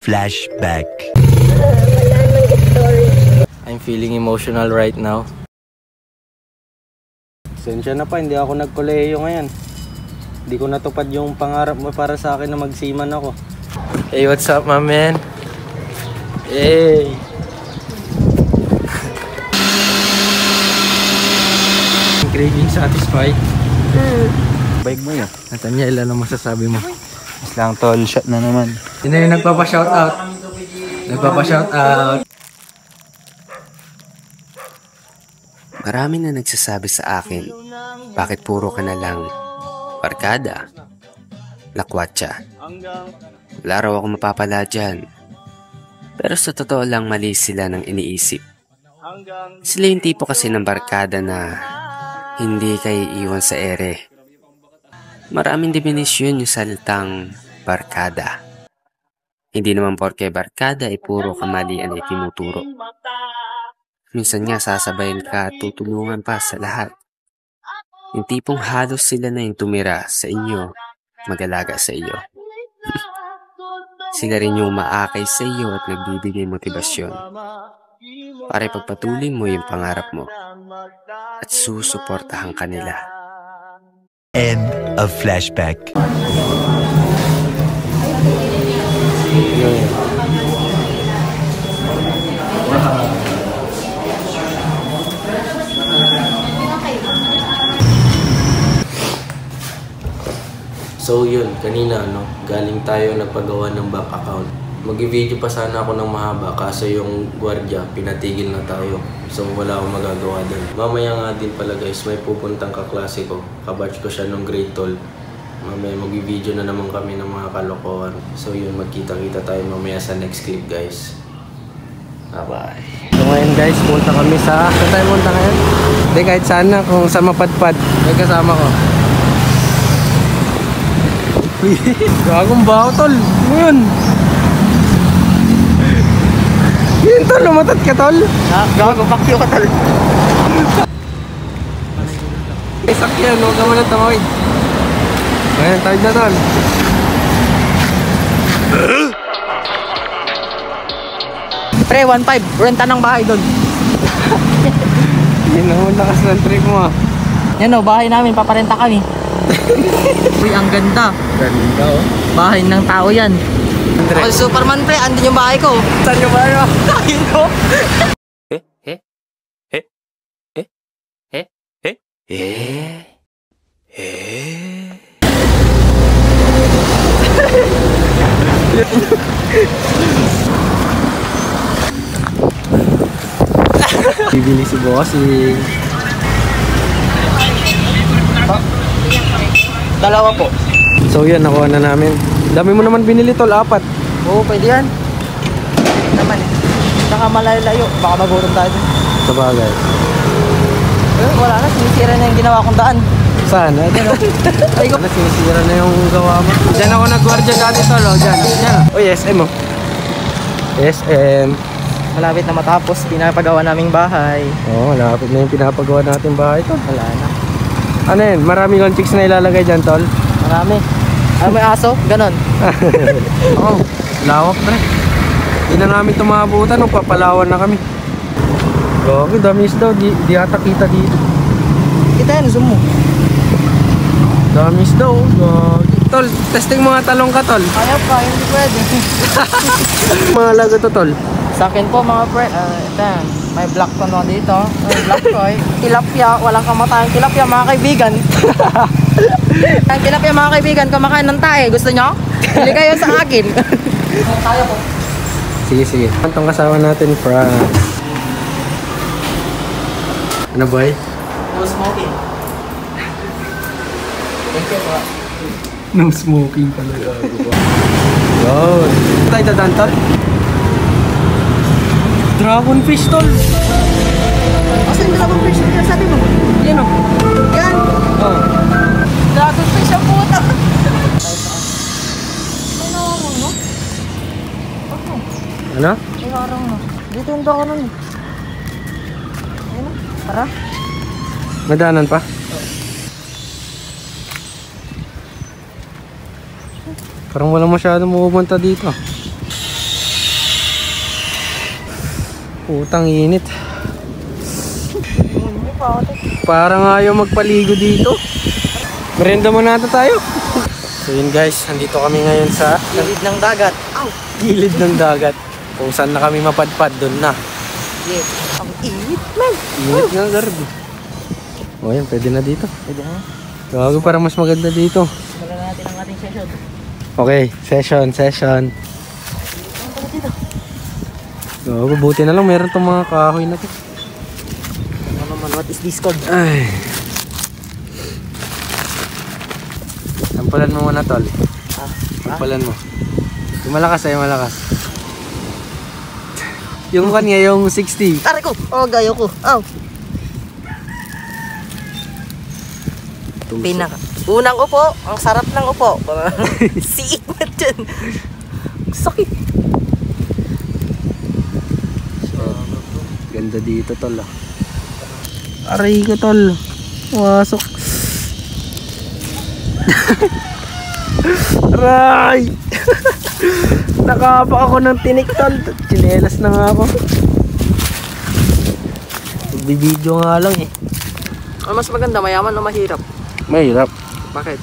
Flashback. I'm feeling emotional right now. Sensya na pa, hindi ako nagkolehiyo ngayon. Hindi ko natupad yung pangarap mo para sa akin na magsiman ako. Hey, what's up, my man? Hey! Craving satisfied? Bike mo yun. Nathaniel, ano masasabi mo? Mas lang tol, shot na naman. Sino yung nagpapa-shoutout? Nagpapa-shoutout. Marami na nagsasabi sa akin, bakit puro ka na lang barkada, lakwatsa. Wala raw ako mapapala dyan. Pero sa totoo lang mali sila ng iniisip. Sila yung tipo kasi ng barkada na hindi kayo iwan sa ere. Maraming definisyon yung salitang barkada. Hindi naman porke barkada ay puro kamalian ay tinuturo. Minsan nga sasabayin ka at tutulungan pa sa lahat. Yung tipong halos sila na yung tumira sa inyo, mag-alaga sa iyo. Sila rin yung maakay sa iyo at nagbibigay motibasyon para ipagpatuloy mo yung pangarap mo at susuportahan ka nila. End of flashback. So yun, kanina galing tayo nagpagawa ng bank account. Mag-video pa sana ako ng mahaba kaso yung gwardiya, pinatigil na tayo. So wala akong magagawa doon. Mamaya nga din pala guys, may pupuntang kaklase ko. Kabatch ko siya nung grade 12. Mamaya mag-video na naman kami ng mga kalokohan. So yun, magkita-kita tayo mamaya sa next clip guys. Bye-bye. So ngayon guys, punta kami sa... Saan tayo punta ngayon? Hindi, kahit sana kung sa Mapadpad. May kasama ko. Gagong baho tol. Ngayon. Yun tol, lumatat ka tol. Gago, pakyo ka tal. Sakyan, huwag ka muna tamawid. Ngayon, tawid na tol. Pre, 1.5. Renta ng bahay doon. Yun ang lakas ng trip mo ah. Yan o, bahay namin. Paparenta kami. Uy, ang ganda. Ganda oh. Bahay ng tao yan. Ako si Superman pre, andun yung bahay ko. Saan yung bahay mo? Ayun ko. Bibili si bossing. Dalawa po. So yan, nakuha na namin. Dami mo naman binili tol, 4. Oo, pwede yan. Naman eh. Saka malayo-layo. Baka magutom tayo dun. Sabagay. Wala na, sinisira na yung ginawa kong daan. Saan? Ay ko. Sinisira na yung gawa mo. Diyan ako nagwardya dati tol. Diyan. Diyan. Uy, SM mo. SM. Malapit na matapos, pinapagawa naming bahay. Oo, malapit na yung pinapagawa natin bahay tol. Wala na. Ano yun? Marami kong chicks na ilalagay dyan tol. Marami. May aso? Ganon. Oo. Lawak na. Hindi na namin tumabutan nung papalawan na kami. Gagi, damis daw. Di ata kita dito. Kita yan, zoom mo. Damis daw. Gagi. Tol, testing mga talong ka tol. Ayaw pa, hindi pwede. Mga lago to tol. Sa akin po mga pre, ito yan. May black tono dito. May black toy. Tilapia, walang kamatayang tilapia mga kaibigan. Ang tilapia mga kaibigan, kumakain ng tae. Gusto nyo? Bili kayo sa akin. Tayo po. Sige, sige. Itong kasama natin, France. Ano boy? No smoking. Thank you po. No smoking talaga. Wow. Tayo dadaan tol? Dragon fish tol. Kasi yung dragon fish yung sabi mo? Yan o. Yan. Oh. Dragon fish ang puta. Ano ako no? Ano? Ay harang no. Dito yung dako nun. Ayun na. Tara. Madaanan pa? Parang wala masyadong pupunta dito. Putang init. Parang ayaw magpaligo dito. Merienda muna natin tayo. So yun guys, andito kami ngayon sa Gilid ng dagat. gilid ng dagat. Kung saan na kami mapadpad, doon na. Yeah. Ang init, man. Init nga, Garb. O yan, pwede na dito. Pwede na. Gago, parang mas maganda dito. Simulan na natin ang ating session. Okay, session. Ano pala dito? Gago, buti na lang meron tong mga kahoy na to. Ano naman, what is this called? Ay. Sampalan mo muna, tol. Sampalan mo. Yung malakas ay malakas. Yung kanya, yung 60. Aray ko! Oh, gayo ko. Oh. Pinaka. Unang upo. Ang sarap ng upo. Siit na dyan. Sakit. Ganda dito, tol. Aray ko, tol. Wasok. Aray! Nakapak ako ng tinik, tol. Chinelas na nga ako. Nagbibideo nga lang eh. Ano mas maganda, mayaman o mahirap? Mahirap. Bakit?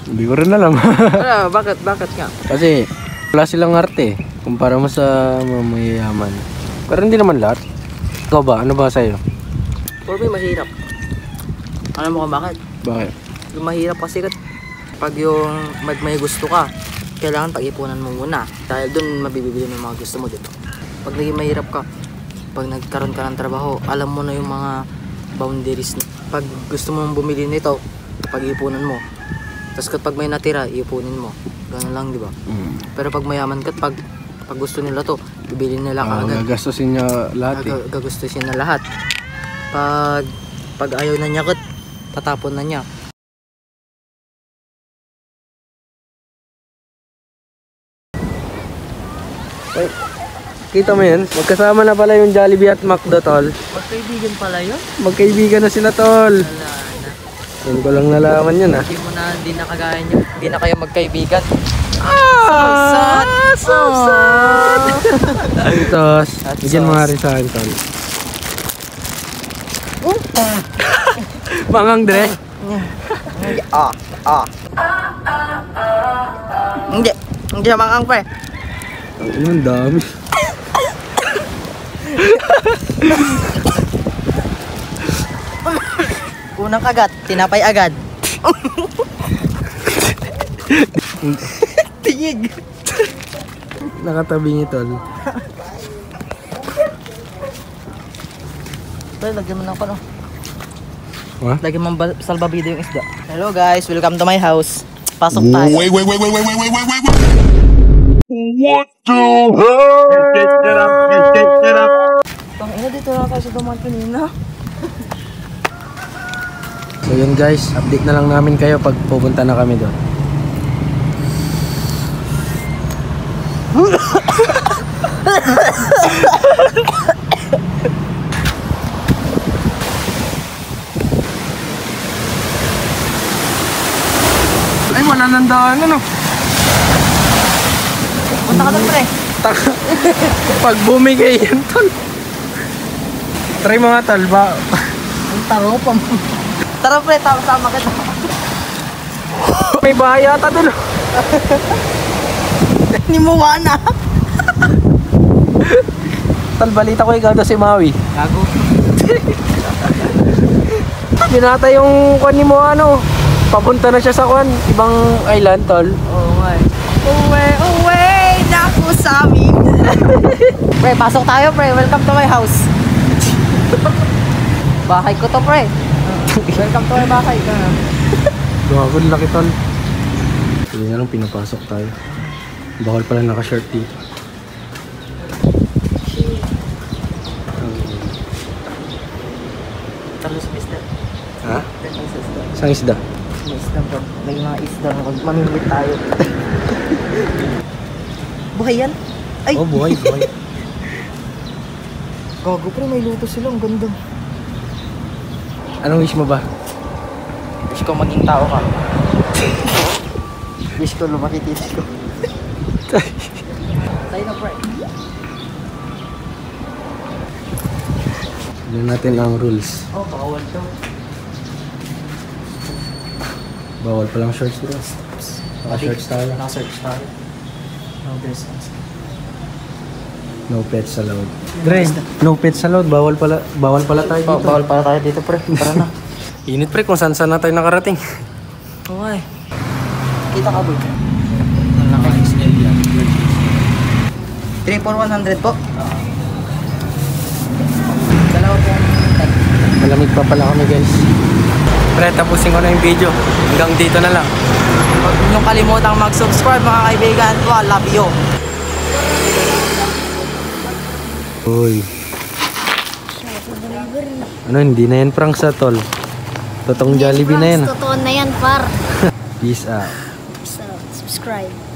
Hindi ko rin alam. Ano, bakit nga? Kasi wala silang arte kumpara mo sa mayayaman. Pero hindi naman lahat. Ikaw ba? Ano ba sa'yo? For me, mahirap. Alam mo kung bakit? Bakit? Yung mahirap kasi pag yung may gusto ka, kailangan pag-ipunan mo muna. Dahil dun mabibili mo yung mga gusto mo dito. Pag naging mahirap ka, pag nagkaroon ka ng trabaho, alam mo na yung mga boundaries. Pag gusto mo bumili nito, pag-ipunan mo. Tapos kapag may natira, ipunin mo. Ganun lang, di ba? Pero pag mayaman ka, pag gusto nila to, bibili nila kaagad. Gagastusin niya lahat eh. Gagustusin na lahat. Pag ayaw na niya, tatapon na niya. Ay, kita mo yan? Magkasama na pala yung Jollibee at McDo, tol. Magkaibigan pala yun? Magkaibigan na sila, tol. Wala na. Yan ko lang nalaman yan, ha. Hindi mo na, hindi na kagaya niyo. Hindi na kayo magkaibigan. Sad! Tos, bigyan mo nga rin sa akin, tol. Mangang dre. Hindi naman ang pre. Ang dami. Unang kagat, tinapay agad. Tingig. Nakatabi niyo, tol. Pero lagyan mo ng ano. Ha? Lagyan mo ng salbabida yung isda. Hello guys, welcome to my house. Pasok tayo. Wait. What the hell? Tang ina, dito na tayo sa dumaan kanina. So yun guys, update na lang namin kayo pag pupunta na kami doon. Ay, wala nang daan, ano? Punta ka doon pre. Pag bumigay yan, tol. Try mga tol, ba? Punta ko pa. Tara pre, sama kita. May bahay ata doon. Nimuwa na. Tol, balita ko ikaw daw si Maui. Gago. Binata yung kwan ni mo, ano. Papunta na siya sa kwan, ibang island, tol. Oh my. Uwe, naku sa amin. Pre, pasok tayo pre. Welcome to my house. Bahay ko to pre. Welcome to my bahay. Gago, laki tol. Hindi na lang pinapasok tayo. Bakal pala naka-shirt dito. Talo sa isda. Ha? Talo sa isda. Isang isda. May isda bro. May mga isda. Mamimit tayo. Buhay yan? Ay! Oh, buhay. Gago pre, may luto sila. Ang ganda. Anong wish mo ba? Wish ko maging tao ka. Wish ko lumaki titi ko. Tayo na pre. Tignan natin ang rules. Oh, bawal daw. Bawal palang shorts bro. Naka-shorts tayo. Naka-search tayo. No business. No pets allowed. Dre, no pets allowed. Bawal pala tayo dito. Bawal pala tayo dito, pre. Tara na. Init pre kung saan na tayo nakarating. Okay. Kita ka, boy. Naka-XL yan. 3 for 100 po. Dalawa po. Malamig pa pala kami guys. Pre, tapusin ko na yung video. Hanggang dito na lang. Huwag niyong kalimutang mag-subscribe mga kaibigan. I love you. Uy. Ano, hindi na yan prank sa tol. Totoong Jollibee na yan. Totoo na yan, par. Peace out. So, subscribe.